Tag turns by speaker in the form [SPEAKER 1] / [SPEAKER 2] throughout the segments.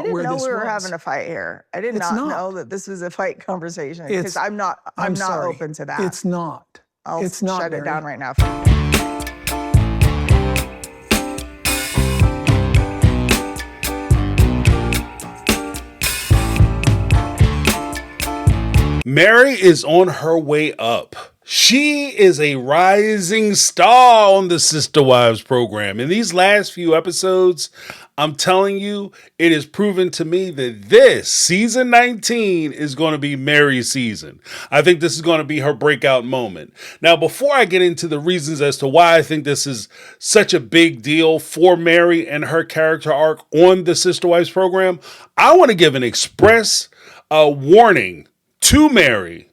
[SPEAKER 1] didn't know
[SPEAKER 2] this
[SPEAKER 1] we were
[SPEAKER 2] was.
[SPEAKER 1] having a fight here. I did
[SPEAKER 2] It's
[SPEAKER 1] not
[SPEAKER 2] not.
[SPEAKER 1] know that this was a fight conversation because I'm not
[SPEAKER 2] sorry.
[SPEAKER 1] open to that.
[SPEAKER 2] It's not.
[SPEAKER 1] I'll
[SPEAKER 2] It's not,
[SPEAKER 1] shut it
[SPEAKER 2] Meri.
[SPEAKER 1] down right now.
[SPEAKER 3] Meri is on her way up. She is a rising star on the Sister Wives program. In these last few episodes, I'm telling you, it is proven to me that this season 19 is going to be Meri's season. I think this is going to be her breakout moment. Now, before I get into the reasons as to why I think this is such a big deal for Meri and her character arc on the Sister Wives program, I want to give an express warning to Meri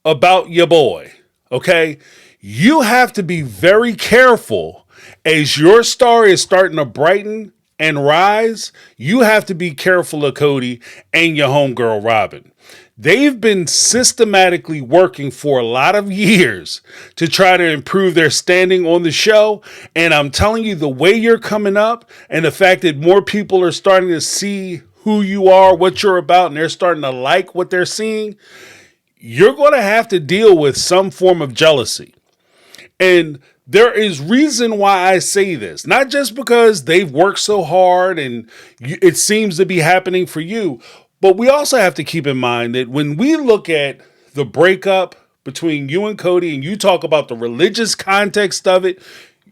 [SPEAKER 3] about your boy. Okay, you have to be very careful as your star is starting to brighten and rise. You have to be careful of Kody and your homegirl Robyn. They've been systematically working for a lot of years to try to improve their standing on the show. And I'm telling you, the way you're coming up and the fact that more people are starting to see who you are, what you're about, and they're starting to like what they're seeing, you're going to have to deal with some form of jealousy. And there is reason why I say this, not just because they've worked so hard and it seems to be happening for you, but we also have to keep in mind that when we look at the breakup between you and Kody and you talk about the religious context of it,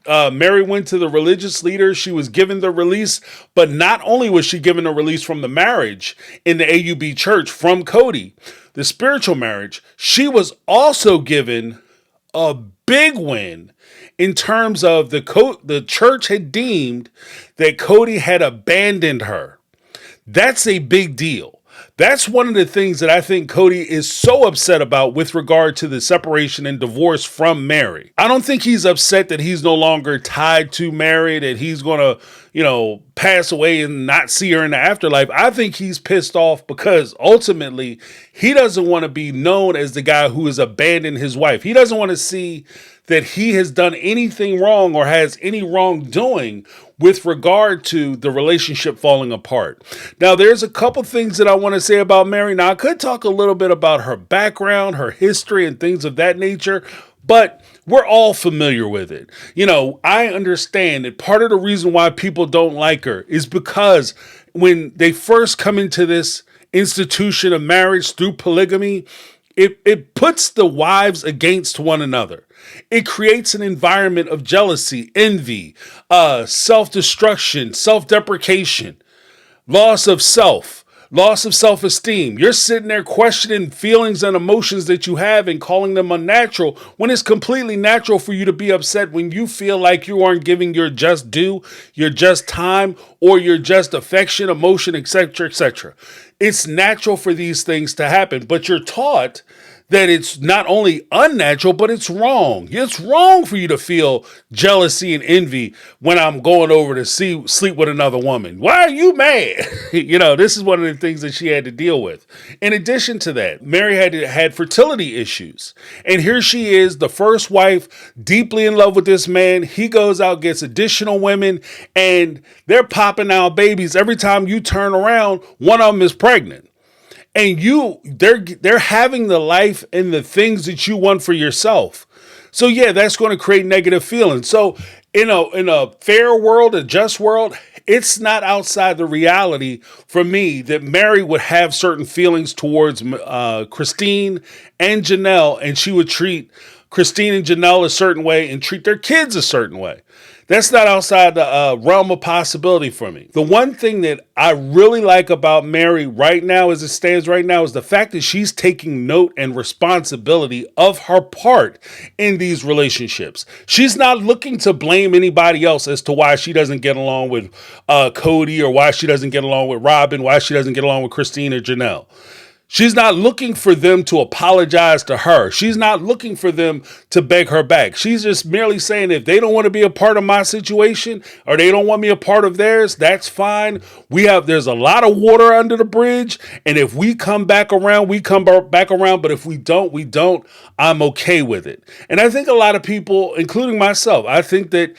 [SPEAKER 3] Meri went to the religious leader. She was given the release, but not only was she given a release from the marriage in the AUB church from Kody, the spiritual marriage, she was also given a big win in terms of the church had deemed that Kody had abandoned her. That's a big deal. That's one of the things that I think Kody is so upset about with regard to the separation and divorce from Meri. I don't think he's upset that he's no longer tied to Meri, that he's going to, pass away and not see her in the afterlife. I think he's pissed off because ultimately he doesn't want to be known as the guy who has abandoned his wife. He doesn't want to see that he has done anything wrong or has any wrongdoing with regard to the relationship falling apart. Now, there's a couple things that I want to say about Meri. Now, I could talk a little bit about her background, her history, and things of that nature, but we're all familiar with it. I understand that part of the reason why people don't like her is because when they first come into this institution of marriage through polygamy, it puts the wives against one another. It creates an environment of jealousy, envy, self-destruction, self-deprecation, loss of self-esteem. You're sitting there questioning feelings and emotions that you have and calling them unnatural when it's completely natural for you to be upset when you feel like you aren't giving your just due, your just time, or your just affection, emotion, etc., etc. It's natural for these things to happen, but you're taught that it's not only unnatural, but it's wrong. It's wrong for you to feel jealousy and envy when I'm going over to sleep with another woman. Why are you mad? This is one of the things that she had to deal with. In addition to that, Meri had fertility issues. And here she is, the first wife, deeply in love with this man. He goes out, gets additional women, and they're popping out babies. Every time you turn around, one of them is pregnant. And they're having the life and the things that you want for yourself. So yeah, that's going to create negative feelings. So in a fair world, a just world, it's not outside the reality for me that Meri would have certain feelings towards Christine and Janelle, and she would treat Christine and Janelle a certain way and treat their kids a certain way. That's not outside the realm of possibility for me. The one thing that I really like about Meri right now, as it stands right now, is the fact that she's taking note and responsibility of her part in these relationships. She's not looking to blame anybody else as to why she doesn't get along with Kody, or why she doesn't get along with Robyn, why she doesn't get along with Christine or Janelle. She's not looking for them to apologize to her. She's not looking for them to beg her back. She's just merely saying, if they don't want to be a part of my situation or they don't want me a part of theirs, that's fine. There's a lot of water under the bridge. And if we come back around, we come back around. But if we don't, we don't. I'm okay with it. And I think a lot of people, including myself, I think that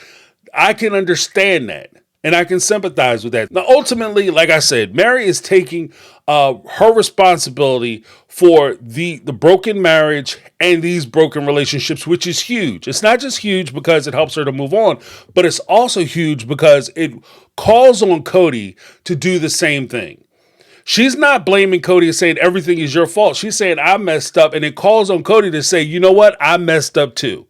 [SPEAKER 3] I can understand that. And I can sympathize with that. Now, ultimately, like I said, Meri is taking her responsibility for the broken marriage and these broken relationships, which is huge. It's not just huge because it helps her to move on, but it's also huge because it calls on Kody to do the same thing. She's not blaming Kody and saying everything is your fault. She's saying I messed up, and it calls on Kody to say, you know what, I messed up too.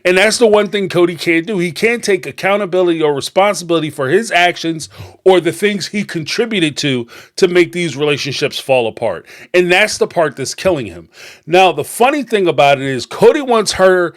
[SPEAKER 3] And that's the one thing Kody can't do. He can't take accountability or responsibility for his actions or the things he contributed to make these relationships fall apart. And that's the part that's killing him. Now, the funny thing about it is Kody wants her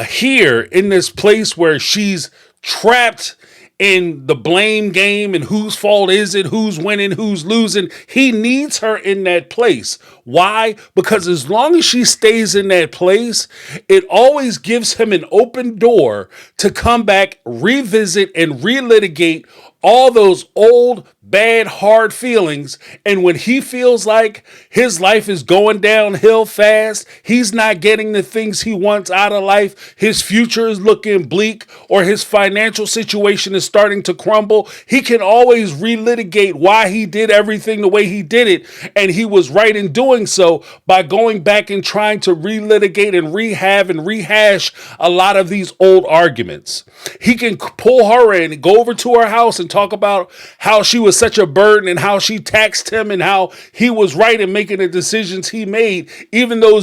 [SPEAKER 3] here in this place where she's trapped in the blame game and whose fault is it, who's winning, who's losing. He needs her in that place. Why? Because as long as she stays in that place, it always gives him an open door to come back, revisit, and relitigate all those old, bad, hard feelings. And when he feels like his life is going downhill fast, he's not getting the things he wants out of life, his future is looking bleak, or his financial situation is starting to crumble, he can always relitigate why he did everything the way he did it. And he was right in doing so by going back and trying to relitigate and rehab and rehash a lot of these old arguments. He can pull her in, go over to her house and talk about how she was such a burden and how she taxed him and how he was right in making the decisions he made, even though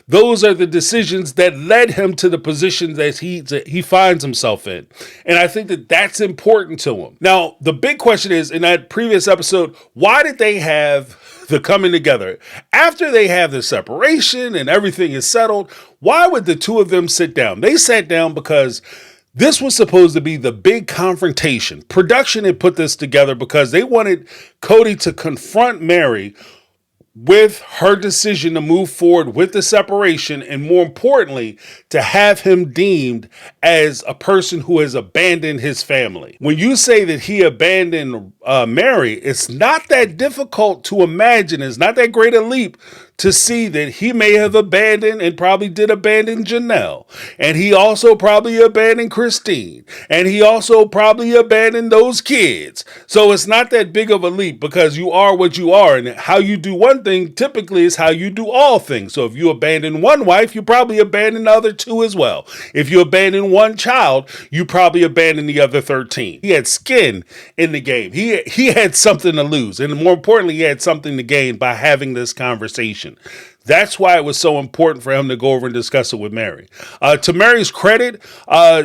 [SPEAKER 3] those are the decisions that led him to the position that he finds himself in. And I think that that's important to him. Now, the big question is, in that previous episode, why did they have the coming together? After they have the separation and everything is settled, why would the two of them sit down? They sat down because this was supposed to be the big confrontation. Production had put this together because they wanted Kody to confront Meri with her decision to move forward with the separation, and more importantly, to have him deemed as a person who has abandoned his family. When you say that he abandoned Meri, it's not that difficult to imagine. It's not that great a leap to see that he may have abandoned and probably did abandon Janelle. And he also probably abandoned Christine. And he also probably abandoned those kids. So it's not that big of a leap because you are what you are. And how you do one thing typically is how you do all things. So if you abandon one wife, you probably abandon the other two as well. If you abandon one child, you probably abandon the other 13. He had skin in the game. He had something to lose. And more importantly, he had something to gain by having this conversation. That's why it was so important for him to go over and discuss it with Meri. To Meri's credit,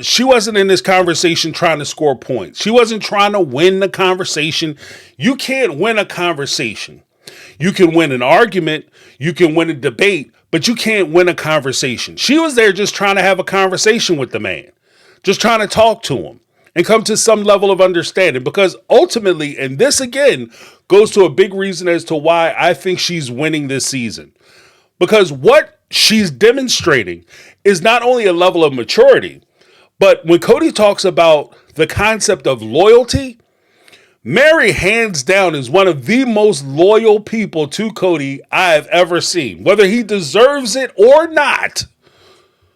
[SPEAKER 3] she wasn't in this conversation trying to score points. She wasn't trying to win the conversation. You can't win a conversation. You can win an argument, you can win a debate, but you can't win a conversation. She was there just trying to have a conversation with the man, just trying to talk to him and come to some level of understanding, because ultimately, and this again goes to a big reason as to why I think she's winning this season, because what she's demonstrating is not only a level of maturity, but when Kody talks about the concept of loyalty, Meri hands down is one of the most loyal people to Kody I've ever seen, whether he deserves it or not.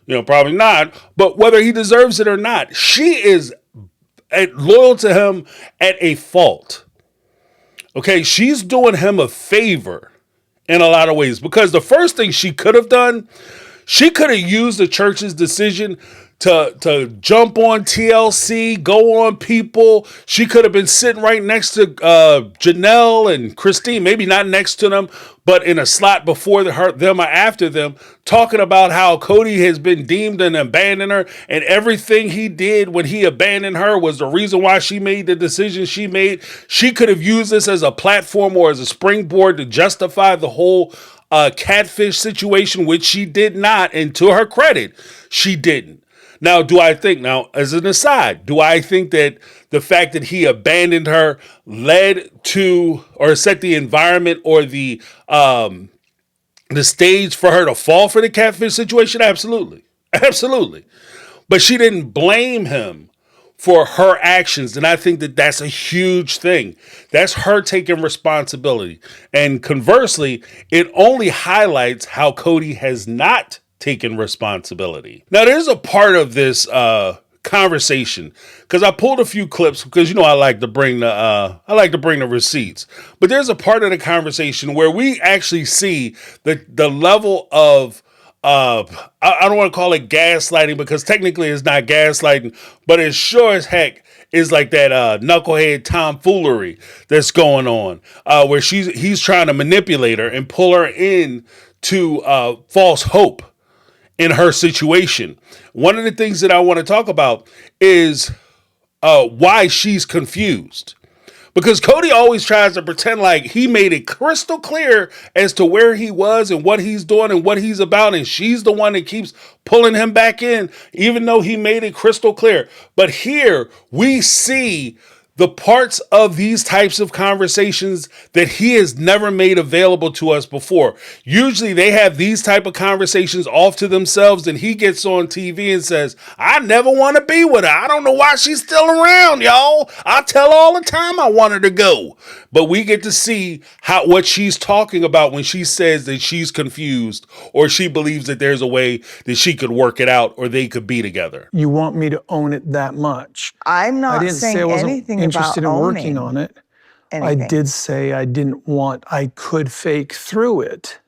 [SPEAKER 3] Probably not, but whether he deserves it or not, she is loyal to him at a fault. Okay, she's doing him a favor in a lot of ways, because the first thing she could have done, she could have used the church's decision to jump on TLC, go on People. She could have been sitting right next to Janelle and Christine, maybe not next to them, but in a slot before them or after them, talking about how Kody has been deemed an abandoner, and everything he did when he abandoned her was the reason why she made the decision she made. She could have used this as a platform or as a springboard to justify the whole catfish situation, which she did not, and to her credit, she didn't. Now, as an aside, do I think that the fact that he abandoned her led to or set the environment or the stage for her to fall for the catfish situation? Absolutely. Absolutely. But she didn't blame him for her actions. And I think that that's a huge thing. That's her taking responsibility. And conversely, it only highlights how Kody has not taken responsibility. Now, there's a part of this conversation, because I pulled a few clips because I like to bring the receipts. But there's a part of the conversation where we actually see the level of I don't want to call it gaslighting, because technically it's not gaslighting, but it sure as heck is like that knucklehead tomfoolery that's going on, where he's trying to manipulate her and pull her in to false hope in her situation. One of the things that I want to talk about is why she's confused. Because Kody always tries to pretend like he made it crystal clear as to where he was and what he's doing and what he's about. And she's the one that keeps pulling him back in, even though he made it crystal clear. But here we see the parts of these types of conversations that he has never made available to us before. Usually they have these type of conversations off to themselves, and he gets on TV and says, I never want to be with her. I don't know why she's still around, y'all. I tell her all the time I want her to go. But we get to see what she's talking about when she says that she's confused, or she believes that there's a way that she could work it out, or they could be together.
[SPEAKER 2] You want me to own it that much?
[SPEAKER 1] I'm not saying anything
[SPEAKER 2] interested in working on it.
[SPEAKER 1] Anything.
[SPEAKER 2] I did say I could fake through it.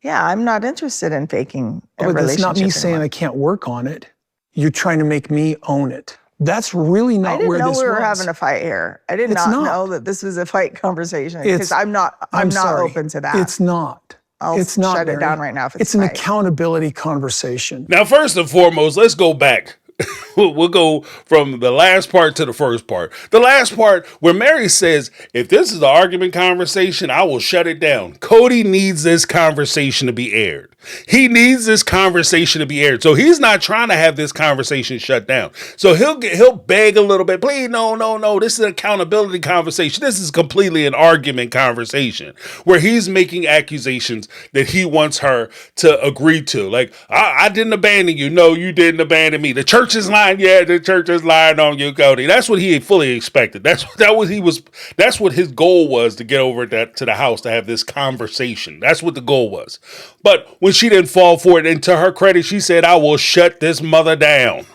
[SPEAKER 1] Yeah, I'm not interested in faking a
[SPEAKER 2] But that's
[SPEAKER 1] relationship
[SPEAKER 2] not me saying
[SPEAKER 1] anymore.
[SPEAKER 2] I can't work on it. You're trying to make me own it. That's really not where this was.
[SPEAKER 1] I didn't know we were having a fight here. I did not know that this was a fight conversation, because I'm not open to that.
[SPEAKER 2] It's not.
[SPEAKER 1] It's not, shut it down right now if it's
[SPEAKER 2] an accountability conversation.
[SPEAKER 3] Now, first and foremost, let's go back. We'll go from the last part to the first part. The last part where Meri says, if this is an argument conversation, I will shut it down. Kody needs this conversation to be aired. He needs this conversation to be aired. So he's not trying to have this conversation shut down. So he'll beg a little bit. Please, no. This is an accountability conversation. This is completely an argument conversation where he's making accusations that he wants her to agree to. Like, I didn't abandon you. No, you didn't abandon me. The church is lying. Yeah, the church is lying on you, Kody. That's what he fully expected. That's what his goal was, to get over to the house to have this conversation. That's what the goal was. But when she didn't fall for it, and to her credit, she said, I will shut this mother down.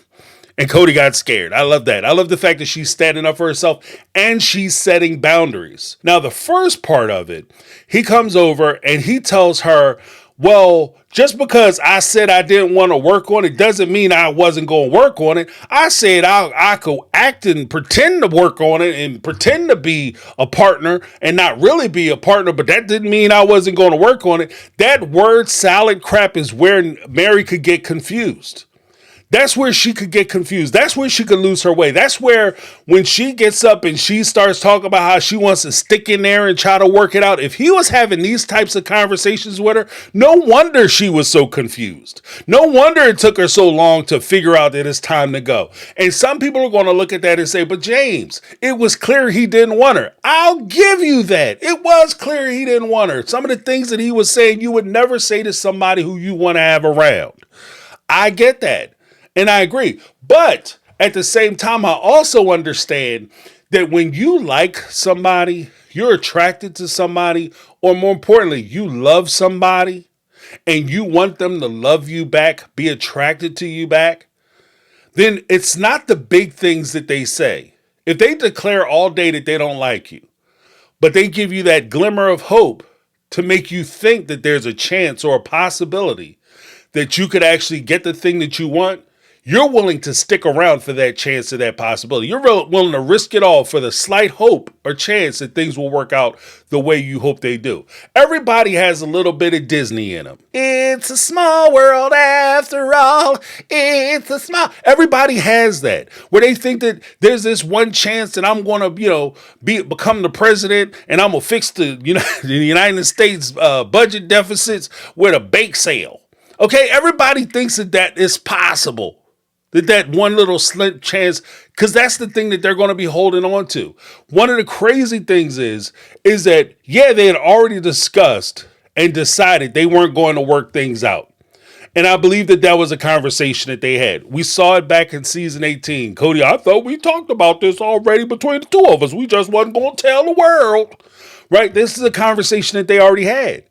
[SPEAKER 3] And Kody got scared. I love that. I love the fact that she's standing up for herself and she's setting boundaries. Now, the first part of it, he comes over and he tells her, well, just because I said I didn't want to work on it doesn't mean I wasn't going to work on it. I said I could act and pretend to work on it and pretend to be a partner and not really be a partner, but that didn't mean I wasn't going to work on it. That word salad crap is where Meri could get confused. That's where she could get confused. That's where she could lose her way. That's where, when she gets up and she starts talking about how she wants to stick in there and try to work it out. If he was having these types of conversations with her, no wonder she was so confused. No wonder it took her so long to figure out that it's time to go. And some people are going to look at that and say, but James, it was clear he didn't want her. I'll give you that. It was clear he didn't want her. Some of the things that he was saying, you would never say to somebody who you want to have around. I get that. And I agree. But at the same time, I also understand that when you like somebody, you're attracted to somebody, or more importantly, you love somebody and you want them to love you back, be attracted to you back, then it's not the big things that they say. If they declare all day that they don't like you, but they give you that glimmer of hope to make you think that there's a chance or a possibility that you could actually get the thing that you want, you're willing to stick around for that chance or that possibility. You're willing to risk it all for the slight hope or chance that things will work out the way you hope they do. Everybody has a little bit of Disney in them. It's a small world after all. It's a small... Everybody has that, where they think that there's this one chance that I'm going to, become the president and I'm going to fix the United States budget deficits with a bake sale. Okay, everybody thinks that is possible. That one little slim chance, because that's the thing that they're going to be holding on to. One of the crazy things is that, they had already discussed and decided they weren't going to work things out. And I believe that was a conversation that they had. We saw it back in season 18. Kody, I thought we talked about this already between the two of us. We just wasn't going to tell the world. Right? This is a conversation that they already had.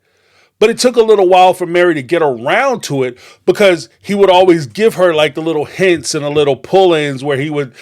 [SPEAKER 3] But it took a little while for Meri to get around to it because he would always give her like the little hints and the little pull-ins where he would,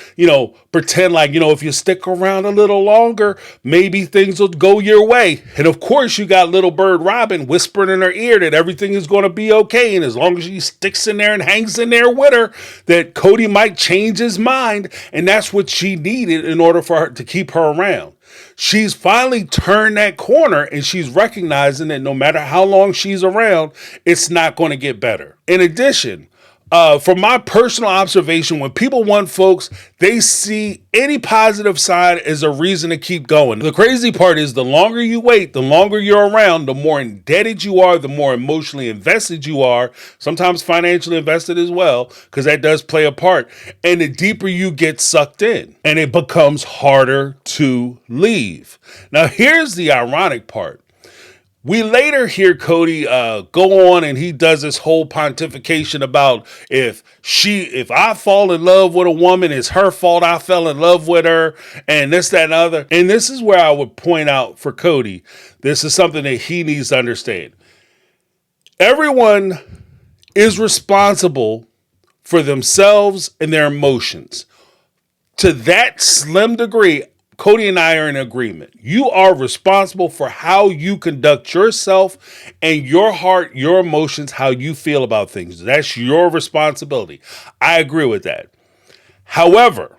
[SPEAKER 3] pretend like, if you stick around a little longer, maybe things will go your way. And of course, you got little bird Robyn whispering in her ear that everything is going to be okay. And as long as she sticks in there and hangs in there with her, that Kody might change his mind. And that's what she needed in order for her to keep her around. She's finally turned that corner and she's recognizing that no matter how long she's around, it's not going to get better. In addition, from my personal observation, when people want folks, they see any positive side as a reason to keep going. The crazy part is the longer you wait, the longer you're around, the more indebted you are, the more emotionally invested you are, sometimes financially invested as well, because that does play a part. And the deeper you get sucked in, and it becomes harder to leave. Now, here's the ironic part. We later hear Kody go on and he does this whole pontification about if I fall in love with a woman, it's her fault I fell in love with her, and this, that, and other. And this is where I would point out for Kody, this is something that he needs to understand. Everyone is responsible for themselves and their emotions. To that slim degree, Kody and I are in agreement. You are responsible for how you conduct yourself and your heart, your emotions, how you feel about things. That's your responsibility. I agree with that. However,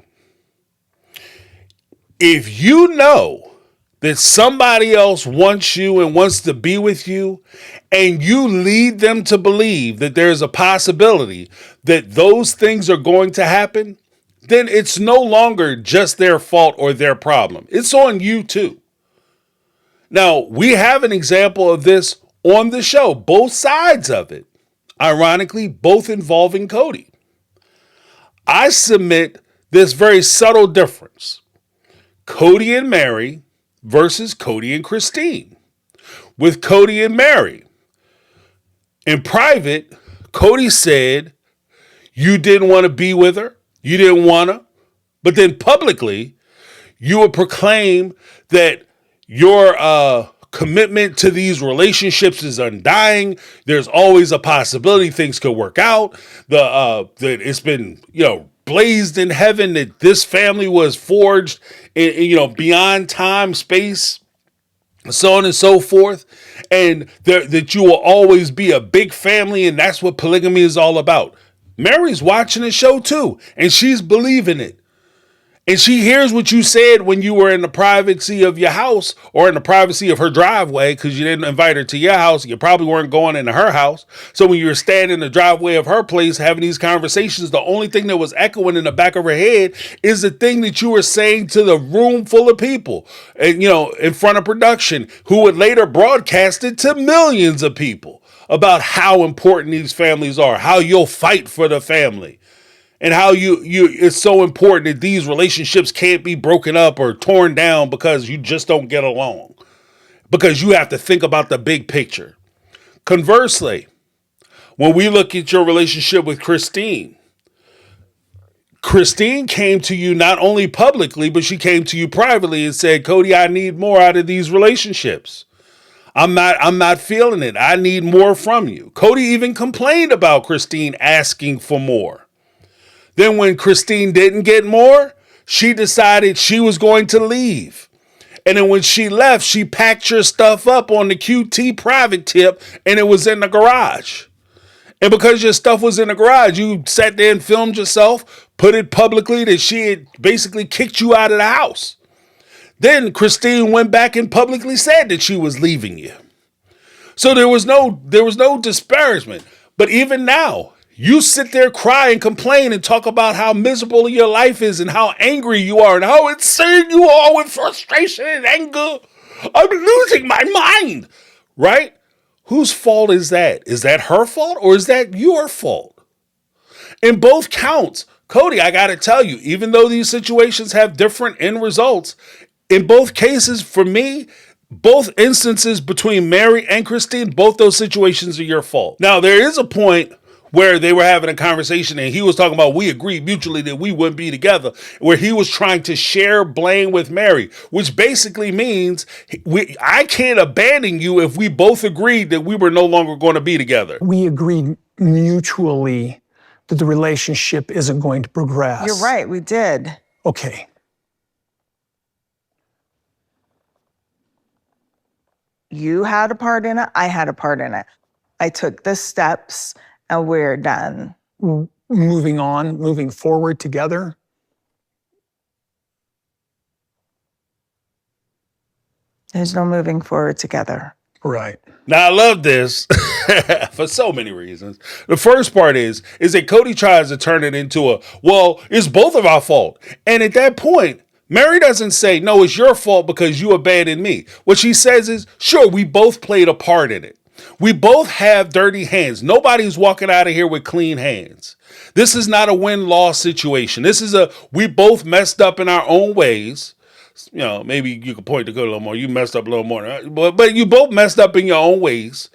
[SPEAKER 3] if you know that somebody else wants you and wants to be with you, and you lead them to believe that there's a possibility that those things are going to happen, then it's no longer just their fault or their problem. It's on you too. Now, we have an example of this on the show, both sides of it. Ironically, both involving Kody. I submit this very subtle difference. Cody and Meri versus Kody and Christine. With Cody and Meri, in private, Kody said, you didn't want to be with her. You didn't want to, but then publicly, you would proclaim that your commitment to these relationships is undying. There's always a possibility things could work out. That it's been, blazed in heaven that this family was forged, beyond time, space, so on and so forth, and that you will always be a big family, and that's what polygamy is all about. Meri's watching the show too, and she's believing it. And she hears what you said when you were in the privacy of your house or in the privacy of her driveway, because you didn't invite her to your house. You probably weren't going into her house. So when you were standing in the driveway of her place having these conversations, the only thing that was echoing in the back of her head is the thing that you were saying to the room full of people, and in front of production, who would later broadcast it to millions of people about how important these families are, how you'll fight for the family. And how it's so important that these relationships can't be broken up or torn down because you just don't get along. Because you have to think about the big picture. Conversely, when we look at your relationship with Christine came to you not only publicly, but she came to you privately and said, Kody, I need more out of these relationships. I'm not feeling it. I need more from you. Kody even complained about Christine asking for more. Then when Christine didn't get more, she decided she was going to leave. And then when she left, she packed your stuff up on the QT private tip and it was in the garage. And because your stuff was in the garage, you sat there and filmed yourself, put it publicly that she had basically kicked you out of the house. Then Christine went back and publicly said that she was leaving you. So there was no disparagement. But even now, you sit there, cry and complain and talk about how miserable your life is and how angry you are and how insane you are with frustration and anger. I'm losing my mind, right? Whose fault is that? Is that her fault or is that your fault? In both counts, Kody, I got to tell you, even though these situations have different end results, in both cases, for me, both instances between Meri and Christine, both those situations are your fault. Now, there is a point where they were having a conversation and he was talking about we agreed mutually that we wouldn't be together, where he was trying to share blame with Meri, which basically means I can't abandon you if we both agreed that we were no longer going to be together.
[SPEAKER 2] We agreed mutually that the relationship isn't going to progress.
[SPEAKER 1] You're right, we did.
[SPEAKER 2] Okay.
[SPEAKER 1] You had a part in it, I had a part in it. I took the steps and we're done.
[SPEAKER 2] Moving on, moving forward together.
[SPEAKER 1] There's no moving forward together.
[SPEAKER 2] Right.
[SPEAKER 3] Now I love this for so many reasons. The first part is that Kody tries to turn it into a, well, it's both of our fault. And at that point, Meri doesn't say, no, it's your fault because you abandoned me. What she says is, sure, we both played a part in it. We both have dirty hands. Nobody's walking out of here with clean hands. This is not a win-loss situation. This is we both messed up in our own ways. You know, maybe you could point to Kody a little more. You messed up a little more. Right? But you both messed up in your own ways.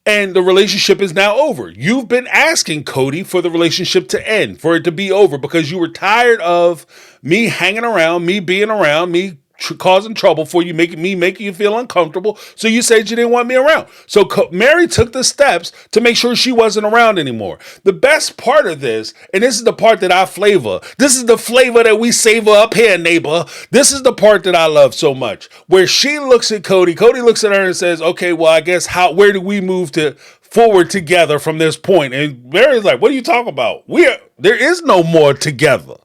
[SPEAKER 3] And the relationship is now over. You've been asking Kody for the relationship to end, for it to be over, because you were tired of me hanging around, me being around, me causing trouble for you, making you feel uncomfortable. So you said you didn't want me around. So Meri took the steps to make sure she wasn't around anymore. The best part of this, and this is the part that I flavor, this is the flavor that we savor up here, neighbor. This is the part that I love so much, where she looks at Kody looks at her and says, okay, well, I guess where do we move forward together from this point? And Meri's like, what are you talking about? There is no more together.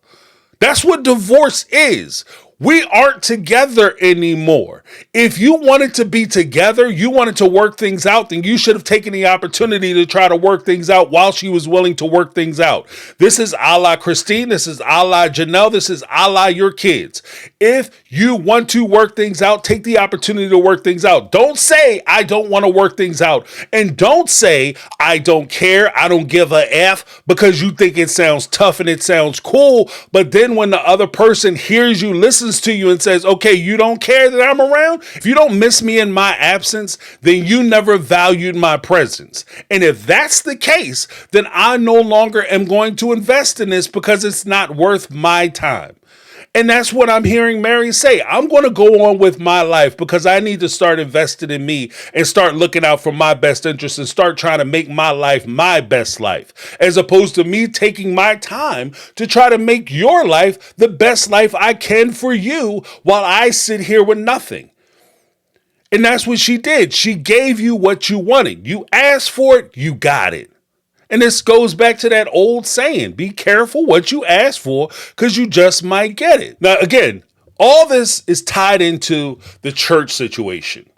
[SPEAKER 3] That's what divorce is. We aren't together anymore. If you wanted to be together, you wanted to work things out, then you should have taken the opportunity to try to work things out while she was willing to work things out. This is a la Christine. This is a la Janelle. This is a la your kids. If you want to work things out, take the opportunity to work things out. Don't say, I don't want to work things out. And don't say, I don't care, I don't give a F, because you think it sounds tough and it sounds cool. But then when the other person hears you, listens to you and says, okay, you don't care that I'm around? If you don't miss me in my absence, then you never valued my presence. And if that's the case, then I no longer am going to invest in this because it's not worth my time. And that's what I'm hearing Meri say. I'm going to go on with my life because I need to start investing in me and start looking out for my best interests and start trying to make my life my best life, as opposed to me taking my time to try to make your life the best life I can for you while I sit here with nothing. And that's what she did. She gave you what you wanted. You asked for it, you got it. And this goes back to that old saying, be careful what you ask for because you just might get it. Now, again, all this is tied into the church situation.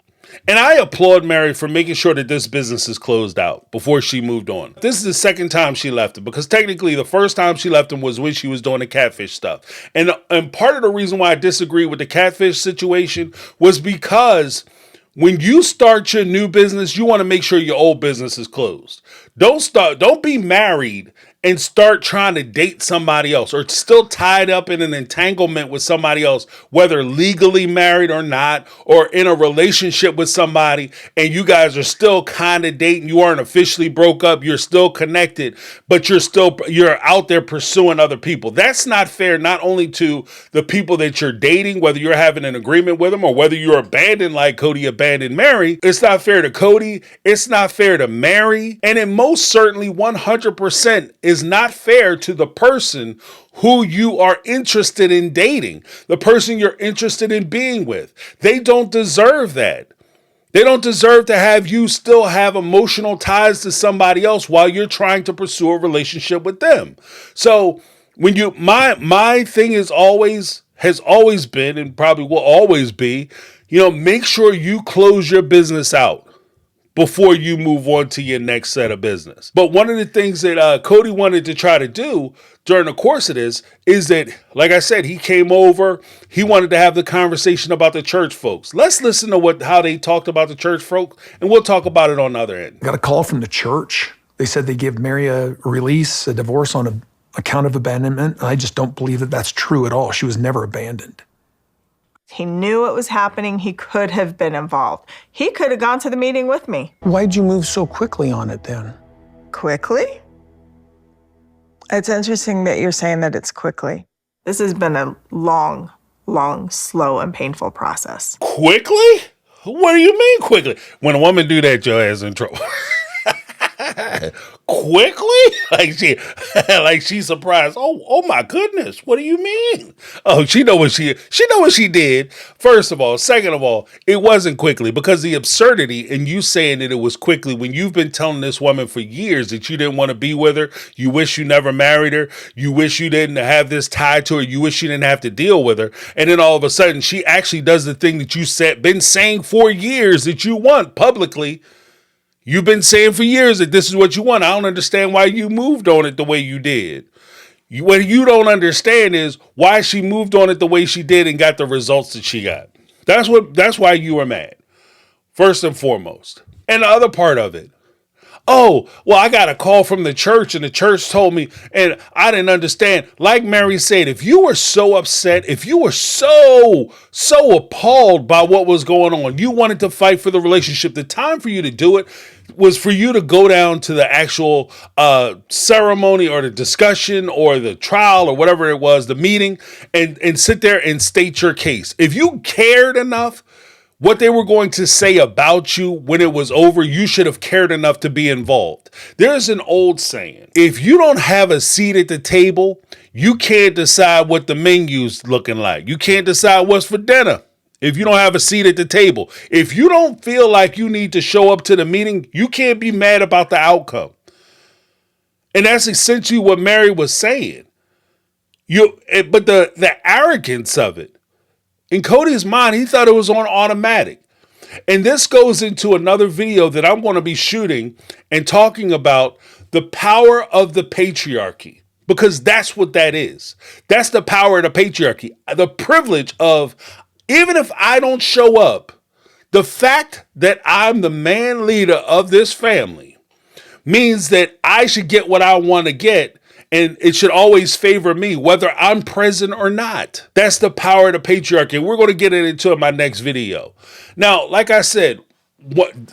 [SPEAKER 3] And I applaud Meri for making sure that this business is closed out before she moved on. This is the second time she left him, because technically the first time she left him was when she was doing the catfish stuff. And part of the reason why I disagree with the catfish situation was because when you start your new business, you want to make sure your old business is closed. Don't be married and start trying to date somebody else, or still tied up in an entanglement with somebody else, whether legally married or not, or in a relationship with somebody, and you guys are still kind of dating. You aren't officially broke up. You're still connected, but you're out there pursuing other people. That's not fair, not only to the people that you're dating, whether you're having an agreement with them or whether you're abandoned like Kody abandoned Meri. It's not fair to Kody. It's not fair to Meri. And it most certainly 100% is not fair to the person who you are interested in dating, the person you're interested in being with. They don't deserve that. They don't deserve to have you still have emotional ties to somebody else while you're trying to pursue a relationship with them. So when my thing has always been, and probably will always be, make sure you close your business out before you move on to your next set of business. But one of the things that Kody wanted to try to do during the course of this is that, like I said, he came over, he wanted to have the conversation about the church folks. Let's listen to how they talked about the church folks, and we'll talk about it on the other end.
[SPEAKER 2] I got a call from the church. They said they give Meri a release, a divorce on an account of abandonment. I just don't believe that that's true at all. She was never abandoned.
[SPEAKER 1] He knew it was happening. He could have been involved. He could have gone to the meeting with me.
[SPEAKER 2] Why'd you move so quickly on it then?
[SPEAKER 1] Quickly? It's interesting that you're saying that it's quickly.
[SPEAKER 4] This has been a long, slow, and painful process.
[SPEAKER 3] Quickly? What do you mean quickly? When a woman do that, your ass in trouble. Quickly? Like she's surprised. Oh my goodness. What do you mean? Oh, she know what she did. First of all. Second of all, it wasn't quickly, because the absurdity in you saying that it was quickly when you've been telling this woman for years that you didn't want to be with her. You wish you never married her. You wish you didn't have this tie to her. You wish you didn't have to deal with her. And then all of a sudden she actually does the thing that you been saying for years that you want publicly. You've been saying for years that this is what you want. I don't understand why you moved on it the way you did. What you don't understand is why she moved on it the way she did and got the results that she got. That's why you were mad, first and foremost. And the other part of it, oh, well, I got a call from the church and the church told me, and I didn't understand. Like Meri said, if you were so upset, if you were so appalled by what was going on, you wanted to fight for the relationship, the time for you to do it was for you to go down to the actual ceremony or the discussion or the trial or whatever it was, the meeting, and sit there and state your case. If you cared enough what they were going to say about you when it was over, you should have cared enough to be involved. There's an old saying, if you don't have a seat at the table, you can't decide what the menu's looking like. You can't decide what's for dinner if you don't have a seat at the table. If you don't feel like you need to show up to the meeting, you can't be mad about the outcome. And that's essentially what Meri was saying. But the arrogance of it, in Cody's mind, he thought it was on automatic. And this goes into another video that I'm going to be shooting and talking about the power of the patriarchy, because that's what that is. That's the power of the patriarchy. The privilege of, even if I don't show up, the fact that I'm the man leader of this family means that I should get what I want to get. And it should always favor me, whether I'm present or not. That's the power of the patriarchy. And we're going to get into it in my next video. Now, like I said,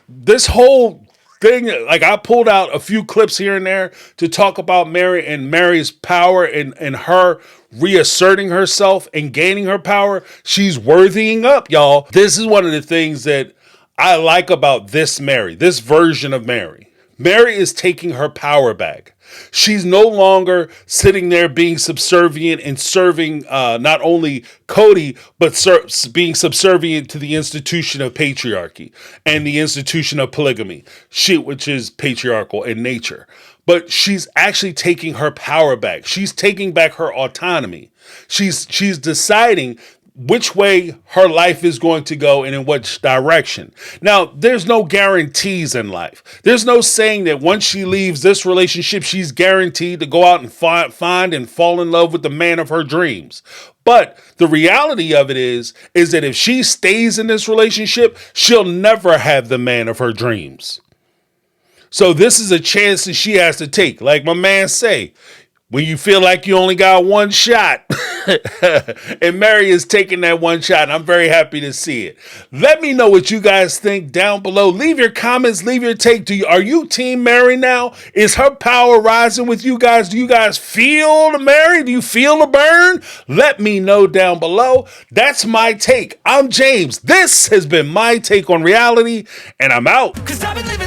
[SPEAKER 3] this whole thing, like I pulled out a few clips here and there to talk about Meri and Meri's power and her reasserting herself and gaining her power. She's worthying up, y'all. This is one of the things that I like about this Meri, this version of Meri. Meri is taking her power back. She's no longer sitting there being subservient and serving not only Kody, but being subservient to the institution of patriarchy and the institution of polygamy, which is patriarchal in nature. But she's actually taking her power back. She's taking back her autonomy. She's deciding which way her life is going to go and in which direction. Now, there's no guarantees in life. There's no saying that once she leaves this relationship, she's guaranteed to go out and find and fall in love with the man of her dreams. But the reality of it is that if she stays in this relationship, she'll never have the man of her dreams. So this is a chance that she has to take. Like my man say, when you feel like you only got one shot. And Meri is taking that one shot. I'm very happy to see it. Let me know what you guys think down below. Leave your comments, leave your take. Are you team Meri now? Is her power rising with you guys? Do you guys feel the Meri? Do you feel the burn? Let me know down below. That's my take. I'm James. This has been My Take on Reality, and I'm out. 'Cause I've been living